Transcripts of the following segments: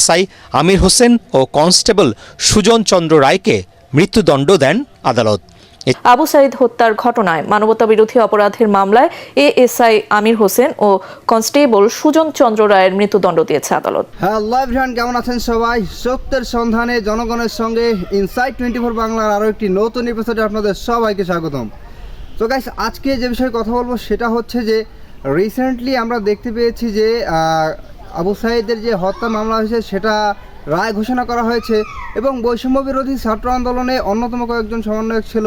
SI Amir Hossain ও constable Sujan চন্দ্র রায়কে মৃত্যুদণ্ড দেন আদালত। আবু সাইদ হত্যার ঘটনায় মানবতাবিরোধী অপরাধের মামলায় এএসআই আমির হোসেন ও কনস্টেবল সুজন চন্দ্র রায়ের মৃত্যুদণ্ড দিয়েছে আদালত। হ্যালো এভরিওয়ান, কেমন আছেন সবাই? সত্যের সন্ধানে জনগণের সঙ্গে ইনসাইট 24 বাংলার আরও একটি নতুন এপিসোডে আপনাদের সবাইকে স্বাগতম। তো গাইস, আজকে যে বিষয়ে কথা বলবো সেটা হচ্ছে যে রিসেন্টলি আমরা দেখতে পেয়েছি যে আবু সাইদের যে হত্যা মামলা হয়েছে সেটা রায় ঘোষণা করা হয়েছে এবং বৈষম্য বিরোধী ছাত্র আন্দোলনে অন্যতম কয়েকজন সমন্বয়ক ছিল,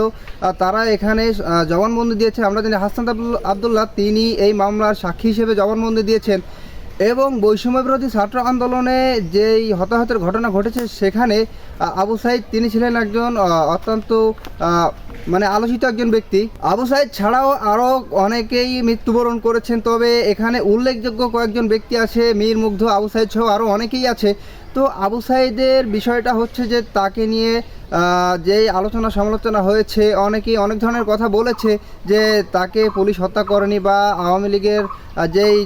তারা এখানে জবানবন্দি দিয়েছে। আমরা জানি হাসনাত আবদুল্লাহ তিনি এই মামলার সাক্ষী হিসেবে জবানবন্দি দিয়েছেন এবং বৈষম্য বিরোধী ছাত্র আন্দোলনে যেই হতাহতের ঘটনা ঘটেছে সেখানে আবু সাইদ তিনি ছিলেন একজন অত্যন্ত আলোচিত একজন ব্যক্তি। আবু সাইদ ছাড়াও আরও অনেকেই মৃত্যুবরণ করেছেন, তবে এখানে উল্লেখযোগ্য কয়েকজন ব্যক্তি আছে, মীর মুগ্ধ, আবু সাইদ সহ আরও অনেকেই আছে। তো আবু সাইদের বিষয়টা হচ্ছে যে তাকে নিয়ে যেই আলোচনা সমালোচনা হয়েছে, অনেকেই অনেক ধরনের কথা বলেছে যে তাকে পুলিশ হত্যা করেনি বা আওয়ামী লীগের যেই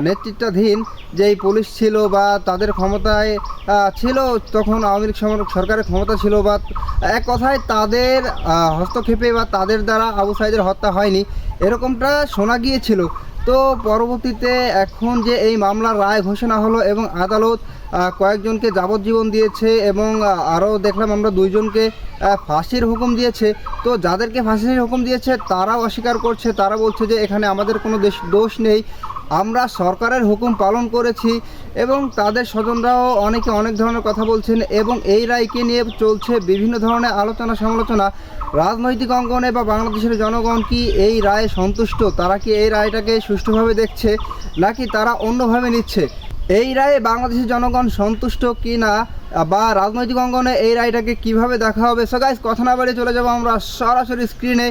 নেতৃত্বাধীন যেই পুলিশ ছিল বা তাদের ক্ষমতায় ছিল, তখন আওয়ামী লীগ সরকারের ক্ষমতা ছিল, বা এক কথায় তাদের হস্তক্ষেপে বা তাদের দ্বারা আবু সাইদের হত্যা হয়নি, এরকমটা শোনা গিয়েছিল। তো পরবর্তীতে এখন যে এই মামলার রায় ঘোষণা হলো এবং আদালত কয়েকজনকে যাবজ্জীবন দিয়েছে এবং আরও দেখলাম আমরা দুইজনকে ফাঁসির হুকুম দিয়েছে। তো যাদেরকে ফাঁসির হুকুম দিয়েছে তারাও অস্বীকার করছে, তারা বলছে যে এখানে আমাদের কোনো দোষ নেই, আমরা সরকারের হুকুম পালন করেছি। এবং তাদের স্বজনরাও অনেকে অনেক ধরনের কথা বলছেন এবং এই রায়কে নিয়ে চলছে বিভিন্ন ধরনের আলোচনা সমালোচনা। রাজনৈতিক অঙ্গনে বা বাংলাদেশের জনগণ কি এই রায়ে সন্তুষ্ট? তারা কি এই রায়টাকে সুষ্ঠুভাবে দেখছে নাকি তারা অন্যভাবে নিচ্ছে? এই রায়ে বাংলাদেশের জনগণ সন্তুষ্ট কি না বা রাজনৈতিক অঙ্গনে এই রায়টাকে কিভাবে দেখা হবে? সো গাইস, কথা না বাড়িয়ে চলে যাবো আমরা সরাসরি স্ক্রিনে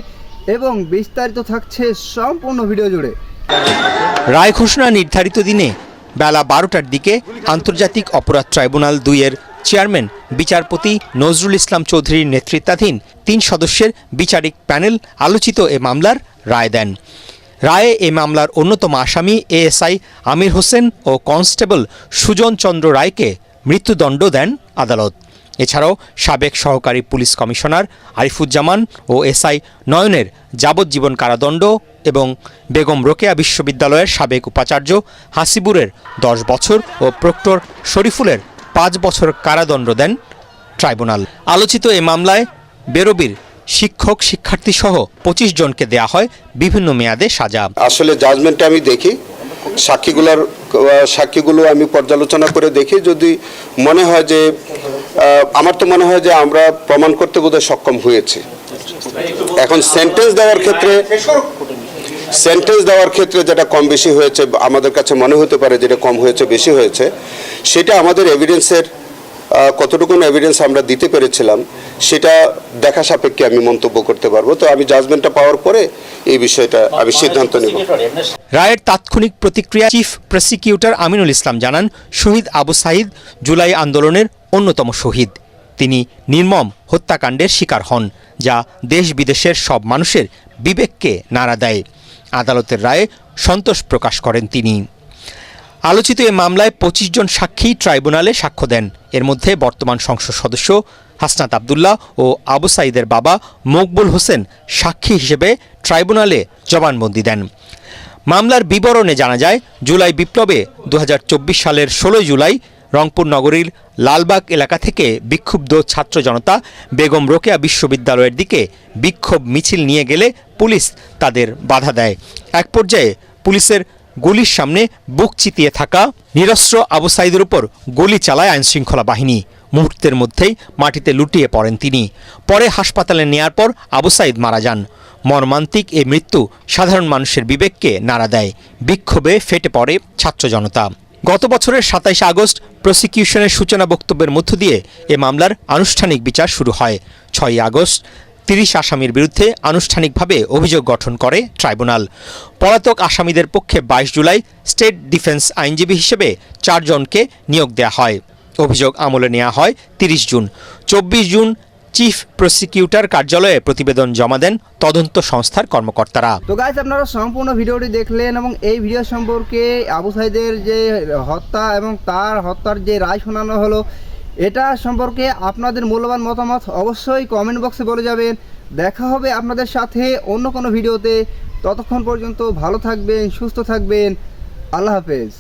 এবং বিস্তারিত থাকছে সম্পূর্ণ ভিডিও জুড়ে। রায় ঘোষণা নির্ধারিত দিনে বেলা 12টার দিকে আন্তর্জাতিক অপরাধ ট্রাইব্যুনাল 2-এর চেয়ারম্যান বিচারপতি নজরুল ইসলাম চৌধুরীর নেতৃত্বাধীন 3 সদস্যের বিচারিক প্যানেল আলোচিত এ মামলার রায় দেন। রায়ে এ মামলার অন্যতম আসামি এএসআই আমির হোসেন ও কনস্টেবল সুজন চন্দ্র রায়কে মৃত্যুদণ্ড দেন আদালত। এছাড়াও সাবেক সহকারী পুলিশ কমিশনার আরিফুজ্জামান ও এসআই নয়নের যাবজ্জীবন কারাদণ্ড এবং বেগম রোকেয়া বিশ্ববিদ্যালয়ের সাবেক উপাচার্য হাসিবুরের 10 বছর ও প্রক্টর শরীফুলের 5 বছর কারাদণ্ড দেন ট্রাইব্যুনাল। আলোচিত এ মামলায় বেরোবির শিক্ষক শিক্ষার্থী সহ 25 জনকে দেয়া হয় বিভিন্ন মেয়াদে সাজা। আসলে জাজমেন্টে আমি দেখি সাক্ষীগুলো আমি পর্যালোচনা করে দেখি, যদি মনে হয় যে আমার তো মনে হয় যে আমরা প্রমাণ করতে বোধহয় সক্ষম হয়েছে। এখন সেন্টেন্স দেওয়ার ক্ষেত্রে যেটা কম বেশি হয়েছে আমাদের কাছে মনে হতে পারে, যেটা কম হয়েছে বেশি হয়েছে, সেটা আমাদের এভিডেন্সের কতটুকু এভিডেন্স আমরা দিতে পেরেছিলাম সেটা দেখা সাপেক্ষে আমি মন্তব্য করতে পারবো। তো আমি জাজমেন্টটা পাওয়ার পরে এই বিষয়টা আমি সিদ্ধান্ত নেব। রায়ের তাৎক্ষণিক প্রতিক্রিয়া চিফ প্রসিকিউটর আমিনুল ইসলাম জানান, শহীদ আবু সাইদ জুলাই আন্দোলনের অন্যতম শহীদ। তিনি নির্মম হত্যাকাণ্ডের শিকার হন, যা দেশ বিদেশের সব মানুষের বিবেককে নাড়া দেয়। আদালতের রায়ে সন্তোষ প্রকাশ করেন তিনি। আলোচিত এ মামলায় 25 জন সাক্ষী ট্রাইব্যুনালে সাক্ষ্য দেন। এর মধ্যে বর্তমান সংসদ সদস্য হাসনাত আবদুল্লাহ ও আবু সাইদের বাবা মকবুল হোসেন সাক্ষী হিসেবে ট্রাইব্যুনালে জবানবন্দি দেন। মামলার বিবরণে জানা যায়, জুলাই বিপ্লবে 2024 সালের 16 জুলাই রংপুর নগরীর লালবাগ এলাকা থেকে বিক্ষুব্ধ ছাত্র জনতা বেগম রোকেয়া বিশ্ববিদ্যালয়ের দিকে বিক্ষোভ মিছিল নিয়ে গেলে পুলিশ তাদের বাধা দেয়। এক পর্যায়ে পুলিশের গুলির সামনে বুক চিতিয়ে থাকা নিরস্ত্র আবু সাইদের উপর গুলি চালায় আইনশৃঙ্খলা বাহিনী। মুহূর্তের মধ্যেই মাটিতে লুটিয়ে পড়েন তিনি। পরে হাসপাতালে নেয়ার পর আবু সাইদ মারা যান। মর্মান্তিক এই মৃত্যু সাধারণ মানুষের বিবেককে নাড়া দেয়। বিক্ষোভে ফেটে পড়ে ছাত্র জনতা। গত বছরের 27 আগস্ট প্রসিকিউশনের সূচনা বক্তব্যের মধ্য দিয়ে এ মামলার আনুষ্ঠানিক বিচার শুরু হয়। 6 আগস্ট 30 আসামির বিরুদ্ধে আনুষ্ঠানিকভাবে অভিযোগ গঠন করে ট্রাইব্যুনাল। পলাতক আসামিদের পক্ষে 22 জুলাই স্টেট ডিফেন্স আইনজীবী হিসেবে 4 জনকে নিয়োগ দেওয়া হয়। অভিযোগ আমলে নেওয়া হয় 30 জুন। 24 জুন চিফ প্রসিকিউটর কার্যালয়ে প্রতিবেদন জমা দেন তদন্ত সংস্থার কর্মকর্তারা। তো গাইস, আপনারা সম্পূর্ণ ভিডিওটি দেখলেন এবং এই ভিডিও সম্পর্কে আবু সাঈদের যে হত্যা এবং তার হত্যার যে রায় শোনানো হলো, এটা সম্পর্কে আপনাদের মূল্যবান মতামত অবশ্যই কমেন্ট বক্সে বলে যাবেন। দেখা হবে আপনাদের সাথে অন্য কোনো ভিডিওতে। ততক্ষণ পর্যন্ত ভালো থাকবেন, সুস্থ থাকবেন। আল্লাহ হাফেজ।